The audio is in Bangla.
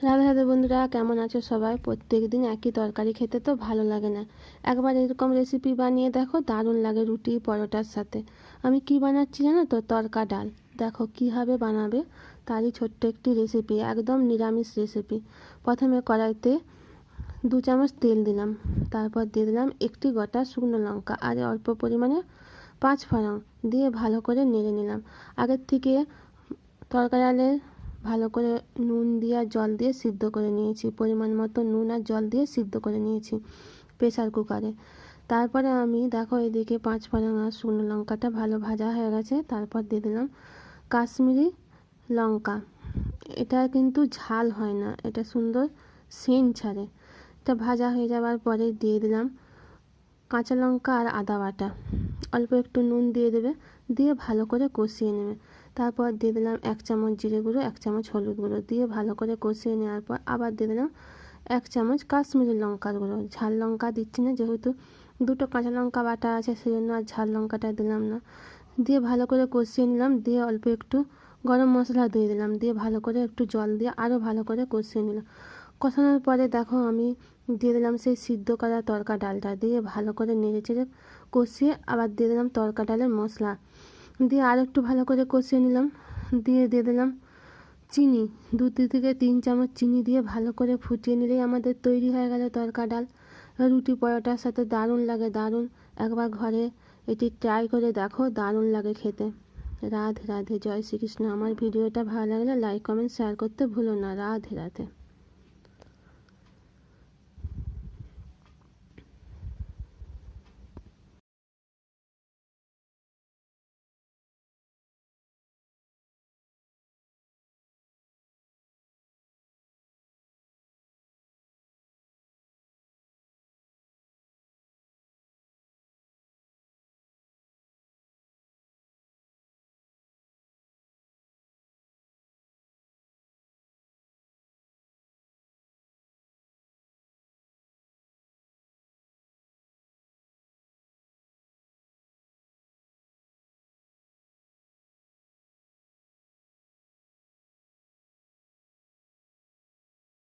রাধে রাধে বন্ধুরা, কেমন আছো সবাই? প্রত্যেক দিন একই তরকারি খেতে তো ভালো লাগে না। একবার এরকম রেসিপি বানিয়ে দেখো, দারুণ লাগে রুটি পরোটার সাথে। আমি কি বানাচ্ছি জানো তো? তড়কা ডাল। দেখো কীভাবে বানাবে তারই ছোট্ট একটি রেসিপি, একদম নিরামিষ রেসিপি। প্রথমে কড়াইতে 2 চামচ তেল দিলাম, তারপর দিয়ে দিলাম একটি গোটা শুকনো লঙ্কা আর অল্প পরিমাণে 5 ফোড়ন দিয়ে ভালো করে নেড়ে নিলাম। আগের থেকে তড়কা ডালে ভালো করে নুন দিয়ে আর জল দিয়ে সিদ্ধ করে নিয়েছি, পরিমাণ মতো নুন আর জল দিয়ে সিদ্ধ করে নিয়েছি প্রেসার কুকারে। তারপরে আমি দেখো এদিকে 5 ফোড়ন আর শুকনো লঙ্কাটা ভালো ভাজা হয়ে গেছে। তারপর দিয়ে দিলাম কাশ্মীরি লঙ্কা। এটা কিন্তু ঝাল হয় না, এটা সুন্দর সেন্ট ছাড়ে। এটা ভাজা হয়ে যাওয়ার পরে দিয়ে দিলাম কাঁচা লঙ্কা আর আদা বাটা। অল্প একটু নুন দিয়ে দেবে, দিয়ে ভালো করে কষিয়ে নেবে। তারপর দিয়ে দিলাম 1 চামচ জিরে গুঁড়ো, 1 চামচ হলুদ গুঁড়ো দিয়ে ভালো করে কষিয়ে নেওয়ার পর আবার দিয়ে দিলাম 1 চামচ কাশ্মীরি লঙ্কার গুঁড়ো। ঝাল লঙ্কা দিচ্ছি না, যেহেতু দুটো কাঁচা লঙ্কা বাটা আছে সেই জন্য আর ঝাল লঙ্কাটা দিলাম না। দিয়ে ভালো করে কষিয়ে নিলাম, দিয়ে অল্প একটু গরম মশলা দিয়ে দিলাম, দিয়ে ভালো করে একটু জল দিয়ে আরও ভালো করে কষিয়ে নিলাম। কষানোর পরে দেখো আমি দিয়ে দিলাম সেই সিদ্ধ করা তড়কা ডালটা, দিয়ে ভালো করে নেড়ে চেড়ে কষিয়ে আবার দিয়ে দিলাম তড়কা ডালের মশলা, দিয়ে আর একটু ভালো করে কষিয়ে নিলাম। দিয়ে দিলাম চিনি, 2 থেকে 3 চামচ চিনি দিয়ে ভালো করে ফুটিয়ে নিলেই আমাদের তৈরি হয়ে গেল তড়কা ডাল। রুটি পরোটার সাথে দারুণ লাগে, দারুণ। একবার ঘরে এটি ট্রাই করে দেখো, দারুণ লাগে খেতে। রাধে রাধে, জয় শ্রীকৃষ্ণ। আমার ভিডিওটা ভালো লাগলে লাইক কমেন্ট শেয়ার করতে ভুলো না। রাধে রাধে।